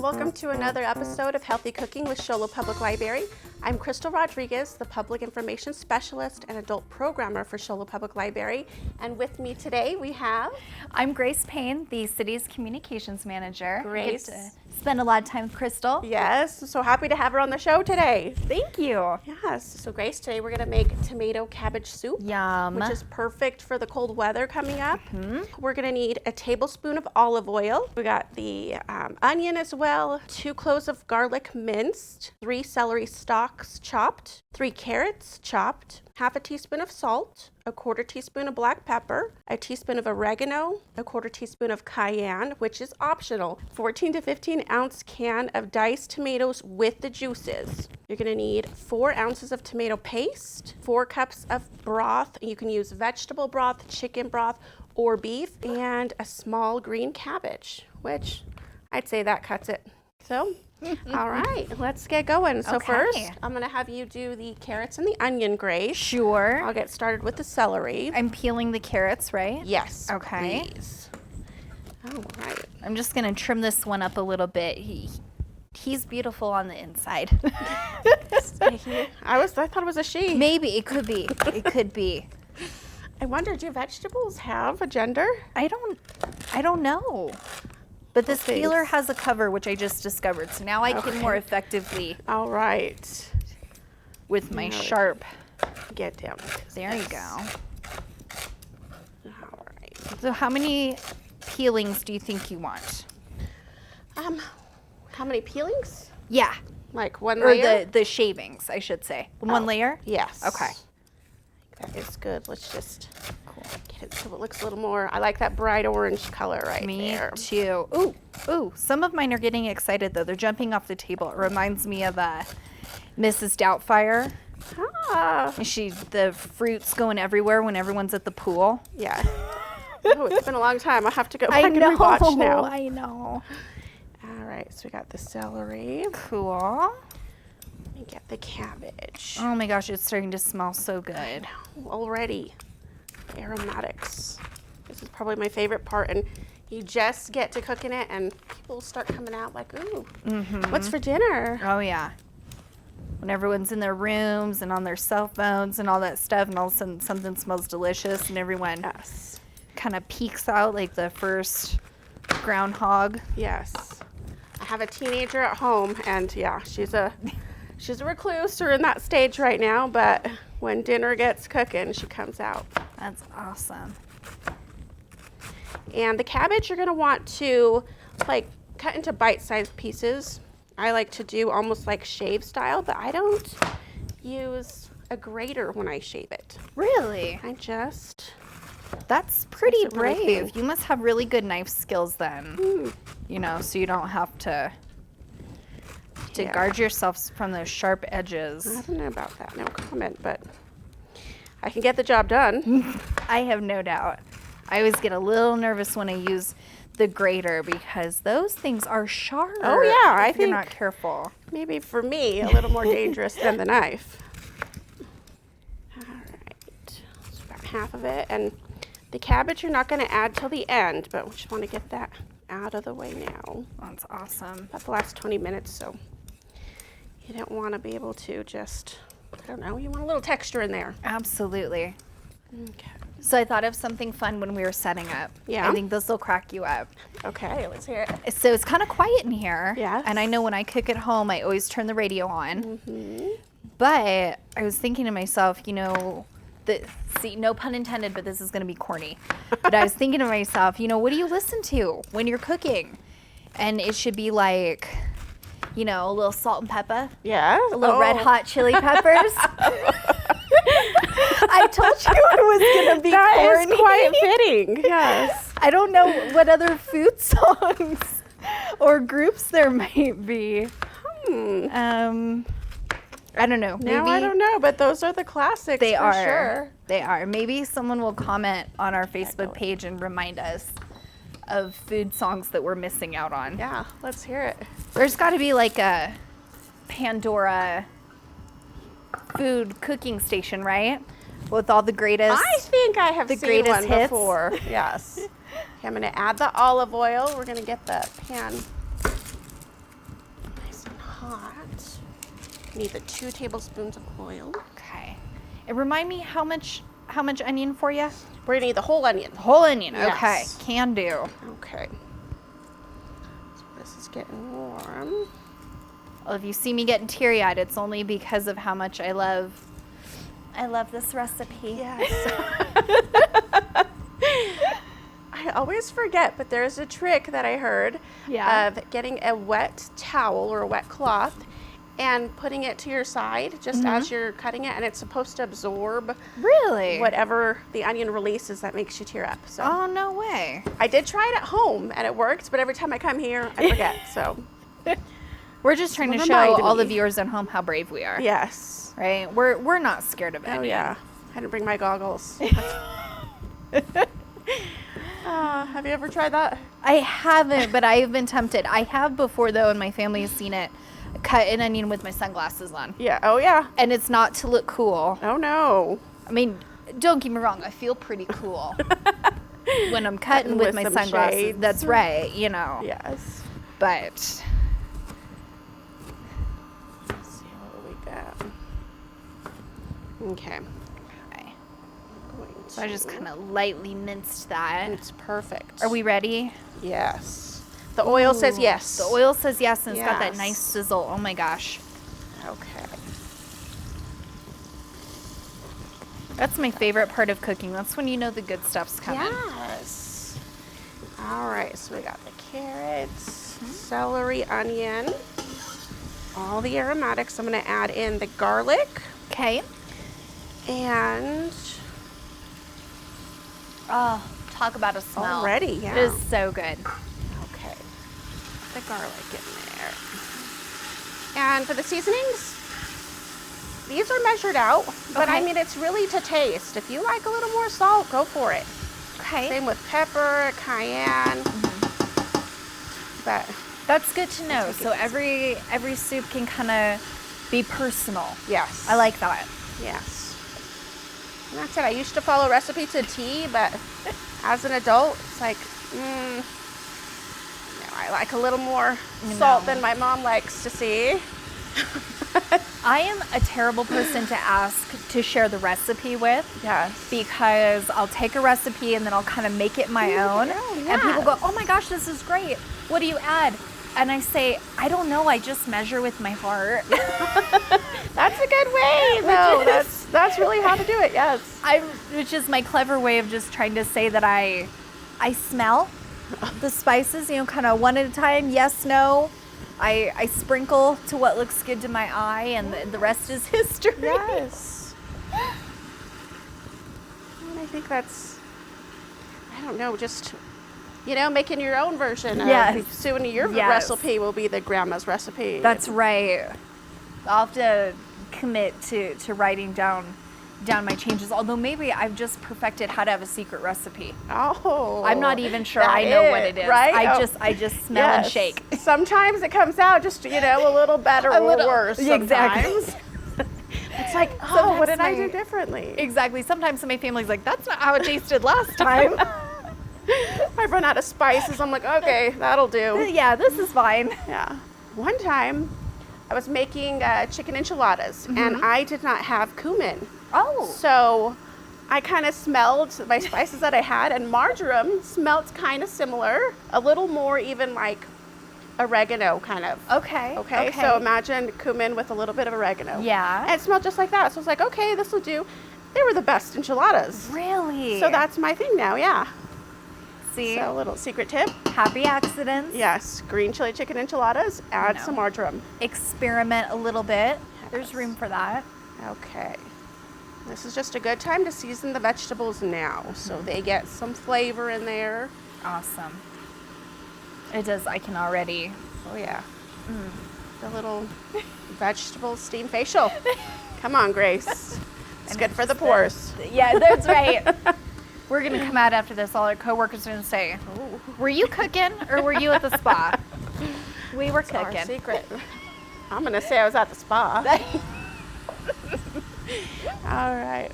welcome to another episode of Healthy Cooking with Shola Public Library. I'm Crystal Rodriguez, the Public Information Specialist and Adult Programmer for Shola Public Library. And with me today we have... I'm Grace Payne, the city's communications manager. Grace. I get to spend a lot of time with Crystal. Yes, so happy to have her on the show today. Thank you. Yes, so Grace, today we're going to make tomato cabbage soup. Yum. Which is perfect for the cold weather coming up. We're going to need a tablespoon of olive oil. We got the onion as well, 2 cloves of garlic minced, 3 celery stalks chopped, 3 carrots chopped, half a teaspoon of salt, a 1/4 teaspoon of black pepper, a teaspoon of oregano, a 1/4 teaspoon of cayenne, which is optional, 14 to 15 ounce can of diced tomatoes with the juices. You're going to need 4 ounces of tomato paste, 4 cups of broth. You can use vegetable broth, chicken broth, or beef, and a small green cabbage, which I'd say that cuts it. So, all right, let's get going. So first, I'm going to have you do the carrots and the onion, Grace. Sure. I'll get started with the celery. I'm peeling the carrots, right? Yes, Okay. please. All right. I'm just going to trim this one up a little bit. He's beautiful on the inside. I thought it was a she. Maybe. It could be. It could be. I wonder, do vegetables have a gender? I don't know. But this peeler has a cover, which I just discovered. So now I can more effectively, all right, with my sharp, get down. There you go. All right. So how many peelings do you think you want? How many peelings? Yeah. Like one Or layer? the shavings, I should say. One layer? Yes. Okay. That is good. Let's just get it so it looks a little more. I like that bright orange color right there. Me too. Ooh. Some of mine are getting excited though. They're jumping off the table. It reminds me of Mrs. Doubtfire. Ah. The fruit's going everywhere when everyone's at the pool. Yeah. Oh, it's been a long time. I'll have to go back and rewatch now. I know. All right, so we got the celery. Cool. Let me get the cabbage. Oh my gosh, it's starting to smell so good. Already. Aromatics. This is probably my favorite part, and you just get to cooking it and people start coming out like, ooh, what's for dinner? Oh yeah. When everyone's in their rooms and on their cell phones and all that stuff, and all of a sudden something smells delicious and everyone kind of peeks out like the first groundhog. Yes. I have a teenager at home, and yeah, she's a recluse or in that stage right now, but when dinner gets cooking, she comes out. That's awesome. And the cabbage you're going to want to like cut into bite-sized pieces. I like to do almost like shave style, but I don't use a grater when I shave it. Really? That's pretty brave. You must have really good knife skills then. You know, so you don't have to guard yourself from those sharp edges. I don't know about that, no comment, but I can get the job done. I have no doubt. I always get a little nervous when I use the grater because those things are sharp. Oh yeah, I think you're not careful. Maybe for me, a little more dangerous than the knife. All right, so about half of it, and the cabbage you're not going to add till the end, but we just want to get that out of the way now. That's awesome. About the last 20 minutes, so you don't want to be able to just, I don't know, you want a little texture in there. Absolutely. Okay. So I thought of something fun when we were setting up. Yeah. I think this will crack you up. Okay, let's hear it. So it's kind of quiet in here. Yes. And I know when I cook at home, I always turn the radio on. But I was thinking to myself, you know, no pun intended, but this is going to be corny. But I was thinking to myself, you know, what do you listen to when you're cooking? And it should be like, you know, a little salt and pepper. Yeah. A little red hot chili peppers. I told you it was going to be that corny. That is quite fitting. Yes. I don't know what other food songs or groups there might be. I don't know. Maybe I don't know, but those are the classics. They are. Sure. They are. Maybe someone will comment on our Facebook page and remind us of food songs that we're missing out on. Yeah, let's hear it. There's got to be like a Pandora food cooking station, right? With all the greatest. I think I have seen one hits before. Yes. Okay, I'm going to add the olive oil. We're going to get the pan Need the 2 tablespoons of oil. Okay. And remind me how much onion for you? We're gonna need the whole onion. Whole onion. Yes. Okay. Can do. Okay. So this is getting warm. Well, if you see me getting teary-eyed, it's only because of how much I love this recipe. Yes. I always forget, but there's a trick that I heard of getting a wet towel or a wet cloth and putting it to your side just as you're cutting it, and it's supposed to absorb Really? whatever the onion releases that makes you tear up. So Oh, no way. I did try it at home and it worked, but every time I come here, I forget. So We're just trying to show reminded all the me. viewers at home how brave we are. yes. Right? We're not scared of onion. Oh yeah. I had to bring my goggles. Have you ever tried that? I haven't, but I have been tempted. I have before, though, and my family has seen it. Cut an onion with my sunglasses on. Yeah. Oh yeah. And it's not to look cool. Oh no. I mean, don't get me wrong, I feel pretty cool when I'm cutting with my some sunglasses. shades. That's right, you know. Yes. But Let's see what we got. Okay. okay. Going So I just to- kind of lightly minced that. It's perfect. Are we ready? Yes. The oil says Ooh, yes. The oil says yes, and it's got that Yes. nice sizzle. Oh my gosh. Okay. That's my favorite part of cooking. That's when you know the good stuff's coming. Yes. All right. So we got the carrots, celery, onion, all the aromatics. I'm going to add in the garlic Okay. and Oh, talk about a smell. already, yeah. It is so good. Okay. The garlic in there. And for the seasonings, these are measured out, but I Okay. mean, it's really to taste. If you like a little more salt, go for it. Okay. Same with pepper, cayenne. But That's good to know. take So it easy. every soup can kind of be personal. yes. I like that. Yes. And that's it. I used to follow recipe to a T, but as an adult, it's like, no, I like a little more salt No. than my mom likes to see. I am a terrible person to ask to share the recipe with. Yes. Because I'll take a recipe and then I'll kind of make it my own. Oh, And people go, yes. oh my gosh, this is great. What do you add? And I say, I don't know. I just measure with my heart. That's a good way, though. Which is- That's really how to do it. Yes. Which is my clever way of just trying to say that I smell the spices, you know, kind of one at a time. Yes, no. I sprinkle to what looks good to my eye, and the rest is history. Yes. And I think that's, I don't know, just, making your own version. Yes. Soon your Yes. recipe will be the grandma's recipe. That's right. I'll have to commit to writing down my changes. Although maybe I've just perfected how to have a secret recipe. Oh. I'm not even sure that I know what it is. right? I just smell and Yes. shake. Sometimes it comes out just, a little better or little- worse. Exactly. Sometimes. It's like, oh, Sometimes what did I my- do differently? Exactly. Sometimes my family's like, that's not how it tasted last time. I run out of spices. I'm like, okay, that'll do. Yeah, this is fine. Yeah. One time, I was making chicken enchiladas, and I did not have cumin. Oh. So I kind of smelled my spices that I had, and marjoram smelled kind of similar, a little more even like oregano kind of. Okay. Okay, so imagine cumin with a little bit of oregano. Yeah. And it smelled just like that. So I was like, okay, this will do. They were the best enchiladas. Really? So that's my thing now, yeah. See, So a little secret tip. happy accidents. Yes, green chili chicken enchiladas, add No. some marjoram. Experiment a little bit. There's room for that. Okay. This is just a good time to season the vegetables now so they get some flavor in there. Awesome. It does. I can already. Oh, yeah. The little vegetable steam facial. Come on, Grace. It's good for the pores. Yeah, that's right. We're gonna come out after this. All our coworkers are gonna say, "Were you cooking or were you at the spa?" We were Our cooking. secret. I'm going to say I was at the spa. All right.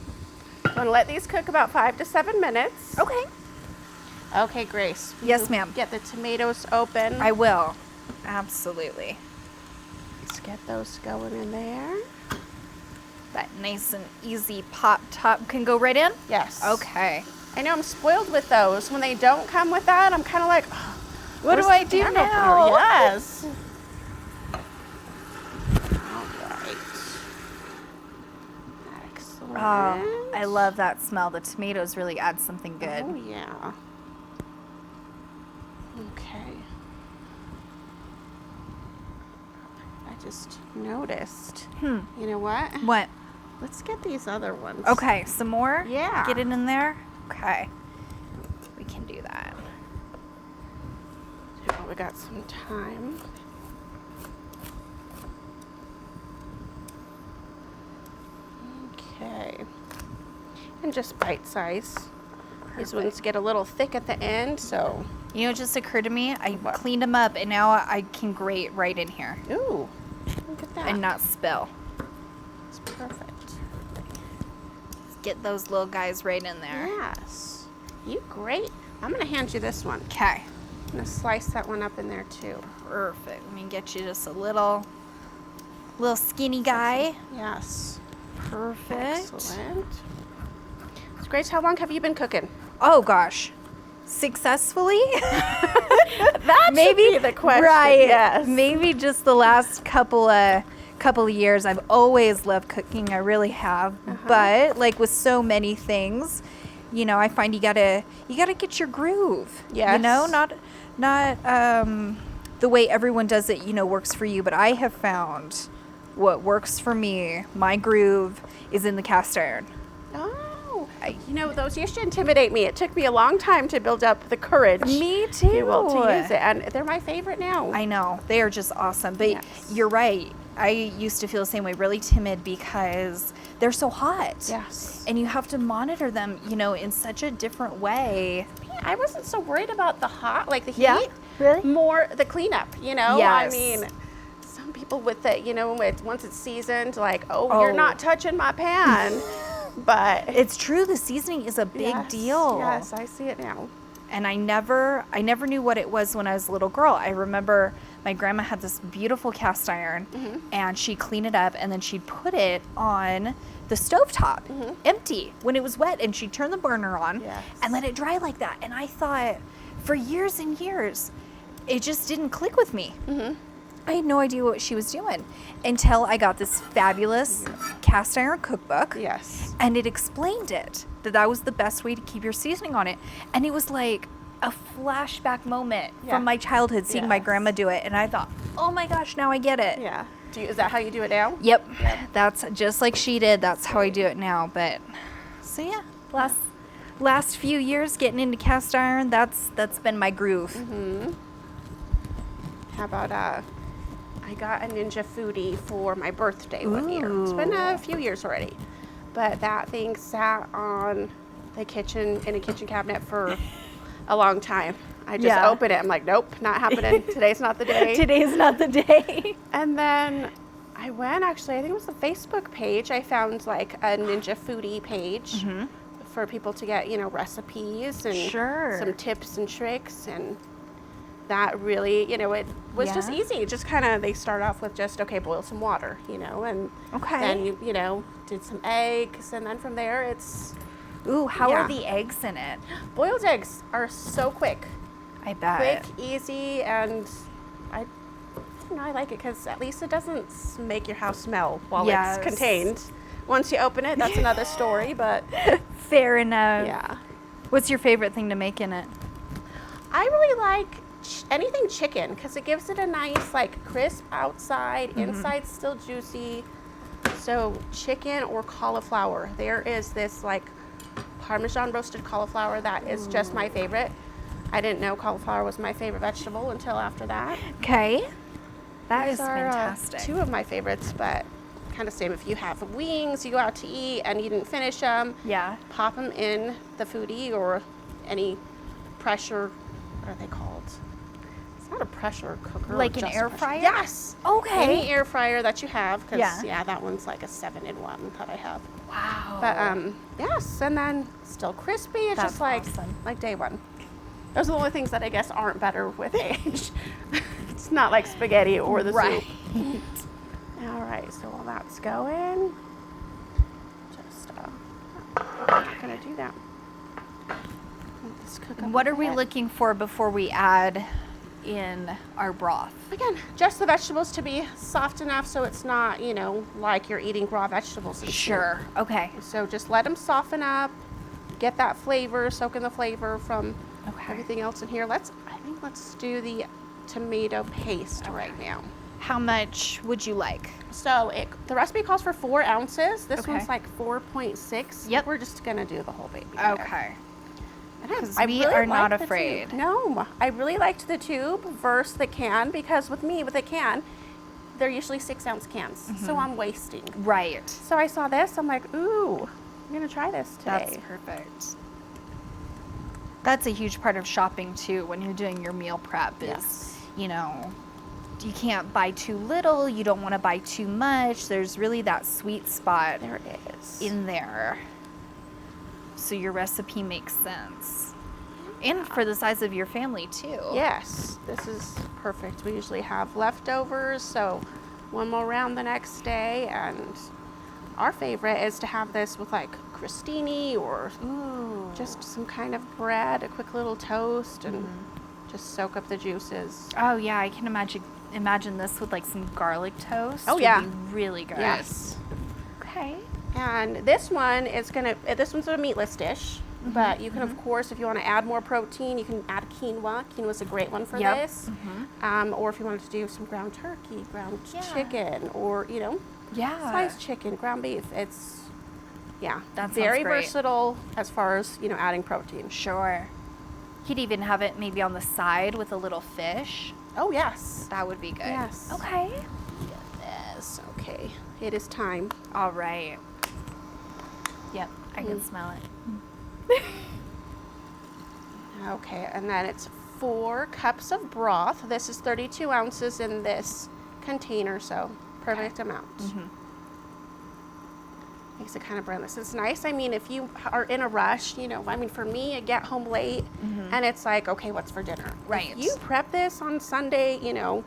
I'm going to let these cook about 5 to 7 minutes. Okay. Okay, Grace. Yes, You ma'am. Get the tomatoes open. I will. Absolutely. Let's get those going in there. That nice and easy pop top can go right in? Yes. Okay. I know I'm spoiled with those. When they don't come with that, I'm kind of like, oh, What do I do can now? opener? Yes. All right. Excellent. Oh, I love that smell. The tomatoes really add something good. Oh, yeah. Okay. I just noticed. You know what? What? Let's get these other ones. Okay, some more? Yeah. Get it in there? Okay. We can do that. Oh, we got some time. Okay. And just bite size. These ones get a little thick at the end, so. You know, it just occurred to me, I What? cleaned them up and now I can grate right in here Ooh, look at that. and not spill. It's perfect. Get those little guys right in there. Yes. You great. I'm going to hand you this one. Okay. I'm going to slice that one up in there too. Perfect. Let me get you just a little skinny guy. Yes. Perfect. Excellent. So Grace, how long have you been cooking? Oh gosh. Successfully? That Maybe should be the question. Right. Yes. Maybe just the last couple of years. I've always loved cooking. I really have. But like with so many things, you know, I find you gotta get your groove. Yes. You know, not the way everyone does it, you know, works for you. But I have found what works for me, my groove, is in the cast iron. Oh, you know, those used to intimidate me. It took me a long time to build up the courage. Me too. If you will, to use it, and they're my favorite now. I know. They are just awesome. But Yes. you're right. I used to feel the same way, really timid because they're so hot. Yes. And you have to monitor them, you know, in such a different way. Yeah, I wasn't so worried about the hot, like the heat. Yeah? Really? More the cleanup, you know? Yes. I mean, some people with it, you know, once it's seasoned, like, oh, you're not touching my pan. But It's true. The seasoning is a big yes, deal. Yes, I see it now. And I never knew what it was when I was a little girl. I remember my grandma had this beautiful cast iron and she'd clean it up and then she'd put it on the stovetop, empty, when it was wet, and she'd turn the burner on Yes. and let it dry like that. And I thought, for years and years, it just didn't click with me. I had no idea what she was doing until I got this fabulous cast iron cookbook. Yes. And it explained it, that was the best way to keep your seasoning on it. And it was like a flashback moment Yeah. from my childhood, seeing my Yes. grandma do it. And I thought, oh my gosh, now I get it. Yeah. Is that how you do it now? Yep. That's just like she did. That's how I do it now. But so yeah, last few years getting into cast iron, that's been my groove. How about I got a Ninja Foodie for my birthday one year. It's been a few years already. But that thing sat on the kitchen, in a kitchen cabinet for a long time. I just opened it. I'm like, nope, not happening. Today's not the day. Today's not the day. And then I went, actually, I think it was the Facebook page. I found like a Ninja Foodie page for people to get, you know, recipes and Sure. some tips and tricks. And that really, you know, it was just Yeah. easy. Just kind of, they start off with just, okay, boil some water, you know, and Okay. then you know, did some eggs. And then from there, it's, Ooh, how Yeah. are the eggs in it? boiled eggs are so quick. I bet. Quick, easy, and I like it because at least it doesn't make your house smell while Yes. it's contained. Once you open it, that's another story, but Fair enough. yeah. What's your favorite thing to make in it? I really like anything chicken because it gives it a nice, like, crisp outside, inside still juicy. So chicken or cauliflower. There is this, like, Parmesan roasted cauliflower that is just my favorite. I didn't know cauliflower was my favorite vegetable until after that. Okay. That These is are, fantastic. two of my favorites, but kind of same. If you have wings, you go out to eat and you didn't finish them, Yeah. pop them in the foodie or any pressure, what are they called? It's not a pressure cooker. Like an just a air pressure- fryer? Yes. Okay. Any air fryer that you have, because Yeah. that one's like a 7-in-1 that I have. Wow. But yes, and then still crispy. It's That's just like awesome. like day one. Those are the only things that I guess aren't better with age. It's not like spaghetti or the Right. soup. right, so while that's going, just I'm gonna do that. Let this cook up What a are we bit. looking for before we add in our broth? Again, just the vegetables to be soft enough so it's not, you know, like you're eating raw vegetables and soup. Sure. Okay. So just let them soften up, get that flavor, soak in the flavor from Okay. everything else in here. I think let's do the tomato paste right now. How much would you like? So the recipe calls for 4 ounces. This Okay. one's like 4.6. Yep. We're just gonna do the whole baby. Okay. Because we are not afraid. No, I really liked the tube versus the can because with the can, they're usually 6-ounce cans. So I'm wasting. Right. So I saw this, I'm like, ooh, I'm gonna try this today. That's perfect. That's a huge part of shopping too when you're doing your meal prep is, Yes. you know, you can't buy too little, you don't want to buy too much. There's really that sweet spot There it is. in there. So your recipe makes sense. And for the size of your family too. Yes, this is perfect. We usually have leftovers, so one more round the next day. And our favorite is to have this with like crostini or just some kind of bread, a quick little toast, and just soak up the juices. Oh yeah, I can imagine this with like some garlic toast. Oh, would yeah. be really good. Yes. Okay. And this one's a meatless dish, but you can, of course, if you want to add more protein, you can add quinoa. Quinoa's a great one for Yep. this. Or if you wanted to do some ground turkey, ground Yeah. chicken, or, you know, Yeah. sliced chicken, ground beef. It's, yeah, That sounds very great. versatile as far as, you know, adding protein. Sure. You'd even have it maybe on the side with a little fish. Oh, yes. That would be good. Yes. Okay. Yes. Okay. It is time. All right. Yep, I can smell it. Okay, and then it's 4 cups of broth. This is 32 ounces in this container, so perfect amount. Makes it kind of brownless. It's nice. I mean, if you are in a rush, you know, I mean, for me, I get home late and it's like, okay, what's for dinner? Right. If you prep this on Sunday, you know,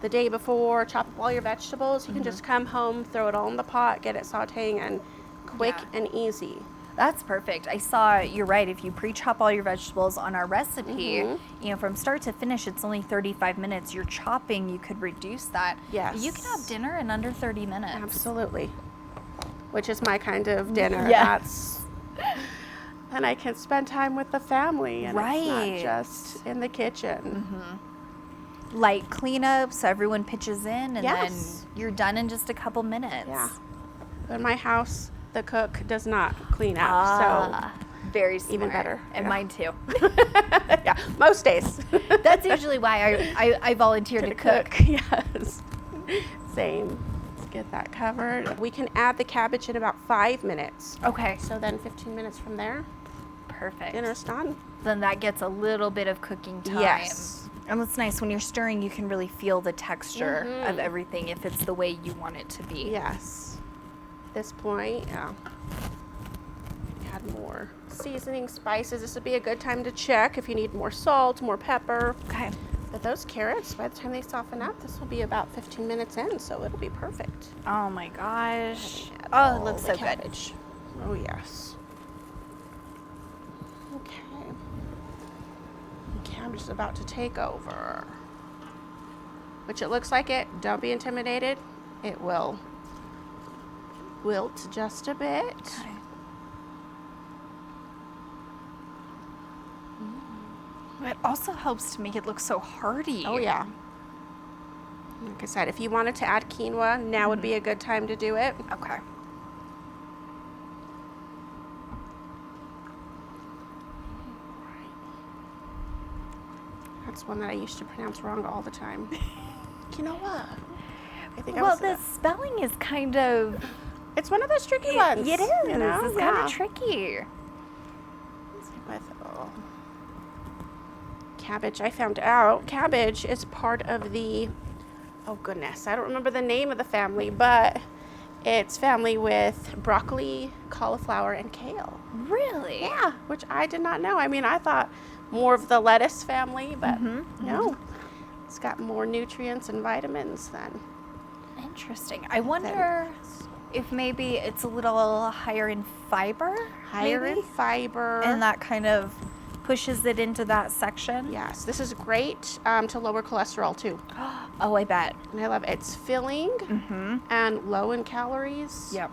the day before, chop up all your vegetables, you can just come home, throw it all in the pot, get it sauteing, and quick Yeah. and easy. That's perfect. I saw, you're right, if you pre-chop all your vegetables on our recipe, you know, from start to finish, it's only 35 minutes. You're chopping, you could reduce that. Yes. You can have dinner in under 30 minutes. Absolutely. Which is my kind of dinner. Yes. And I can spend time with the family, and it's Right. not just in the kitchen. Light cleanup, so everyone pitches in, and Yes. then you're done in just a couple minutes. Yeah. In my house, the cook does not clean up, Very smart. even better. And Yeah. mine too. so yeah, most days. That's usually why I volunteer to cook. Yes. Same. Let's get that covered. We can add the cabbage in about 5 minutes. Okay. So then 15 minutes from there, Perfect. dinner's done. Then that gets a little bit of cooking time. Yes. And what's nice, when you're stirring, you can really feel the texture of everything if it's the way you want it to be. Yes. At this point, yeah. Add more seasoning, spices. This would be a good time to check if you need more salt, more pepper. Okay. But those carrots, by the time they soften up, this will be about 15 minutes in, so it'll be perfect. Oh my gosh. Add Oh, it all looks the so good. cabbage. Oh, yes. Okay. The cabbage is about to take over. Which it looks like it. Don't be intimidated. It will wilt just a bit. Okay. It also helps to make it look so hearty. Oh, yeah. Like I said, if you wanted to add quinoa, now would be a good time to do it. Okay. That's one that I used to pronounce wrong all the time. Quinoa. I think Well, the spelling is kind of... it's one of those tricky ones. It is. You know? It's kind of tricky. With cabbage, I found out cabbage is part of the, oh goodness, I don't remember the name of the family, but it's family with broccoli, cauliflower, and kale. Really? Yeah, which I did not know. I mean, I thought more of the lettuce family, but no, it's got more nutrients and vitamins than Interesting. I wonder if maybe it's a little higher in fiber. Higher maybe? in fiber. And that kind of pushes it into that section. Yes, this is great to lower cholesterol too. Oh, I bet. And I love it. It's filling and low in calories. Yep.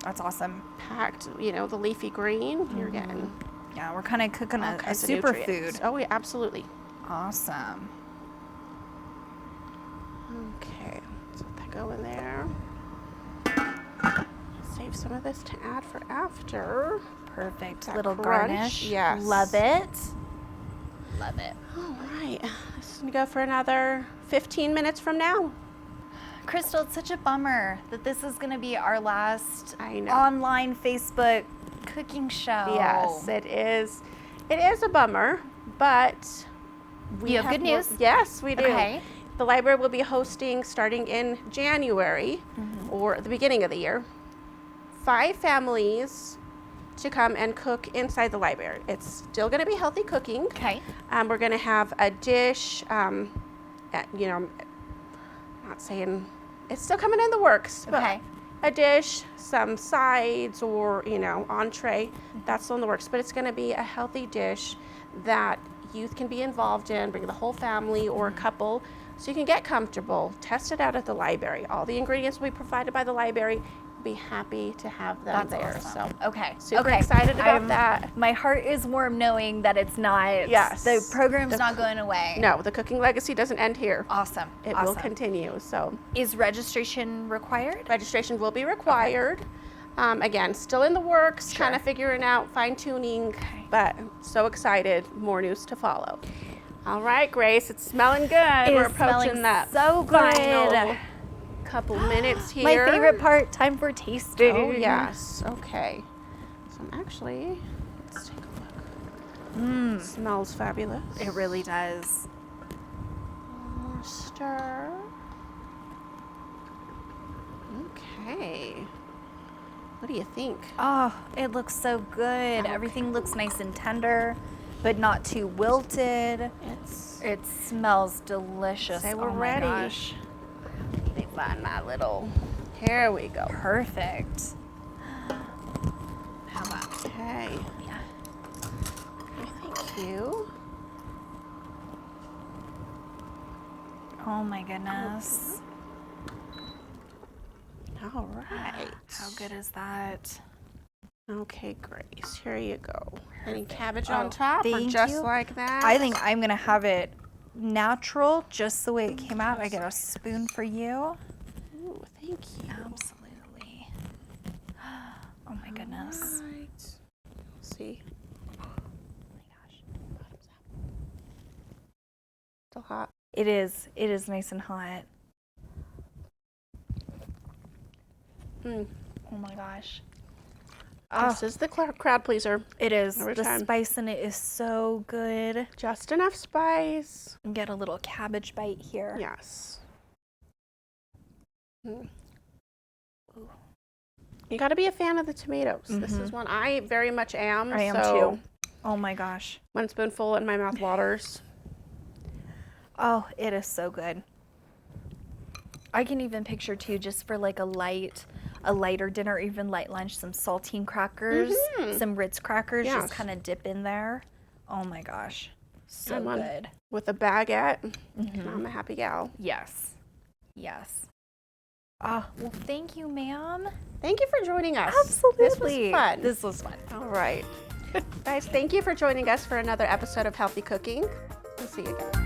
That's awesome. Packed, the leafy green. You're getting Yeah, we're kind of cooking all a kinds of superfood. nutrients. Oh, yeah, absolutely. Awesome. Okay, let's let that go in there. Save some of this to add for after. Perfect. That Little crunch, garnish. yes. Love it. Love it. All right, this is gonna go for another 15 minutes from now. Crystal, it's such a bummer that this is going to be our last I know. online Facebook cooking show. Yes, it is. It is a bummer, but You have good news? Yes, we do. Okay. The library will be hosting, starting in January or the beginning of the year, 5 families to come and cook inside the library. It's still going to be healthy cooking. Okay. We're going to have a dish, not saying it's still coming in the works, but Okay. a dish, some sides, or entree. That's still in the works, but it's going to be a healthy dish that youth can be involved in. Bring the whole family or a couple, so you can get comfortable. Test it out at the library. All the ingredients will be provided by the library. Be happy to have them That's there. awesome. So Okay. super okay. excited about that. My heart is warm knowing that it's not. Yes. The program's not going away. No, the cooking legacy doesn't end here. Awesome. It will continue. So Is registration required? registration will be required. Again, still in the works, Sure. kind of figuring out, fine tuning, but so excited. More news to follow. All right, Grace, it's smelling good. It We're is smelling approaching that so final good. couple minutes here. My favorite part, time for tasting. Oh, yes. Okay. So I'm actually, let's take a look. Smells fabulous. It really does. More stir. Okay. What do you think? Oh, it looks so good. Everything looks nice and tender, but not too wilted. It smells delicious. Say we're oh my ready. gosh. Let me find my little. Here we go. Perfect. How about? Okay. Yeah. Thank you. Oh my goodness. All right. How good is that? Okay, Grace. Here you go. Any cabbage Oh, on top, or thank just you. like that? I think I'm gonna have it natural, just the way it came out. I get a spoon for you. Ooh, thank you. Absolutely. Oh my goodness. All right. See. Oh my gosh. Bottoms up. Still hot. It is. It is nice and hot. Mm. Oh my gosh. This is the crowd pleaser. It is. Every The time. spice in it is so good. Just enough spice. And get a little cabbage bite here. Yes. Mm. Ooh. You got to be a fan of the tomatoes. This is one I very much am. I am so too. Oh my gosh. One spoonful and my mouth waters. Oh, it is so good. I can even picture too, just for like a lighter dinner, even light lunch, some saltine crackers, some Ritz crackers, Yes. just kind of dip in there. Oh my gosh. So And one good. with a baguette. I'm a happy gal. Yes. Yes. Oh, well, thank you, ma'am. Thank you for joining us. Absolutely. This was fun. This was fun. All right. Guys, thank you for joining us for another episode of Healthy Cooking. We'll see you again.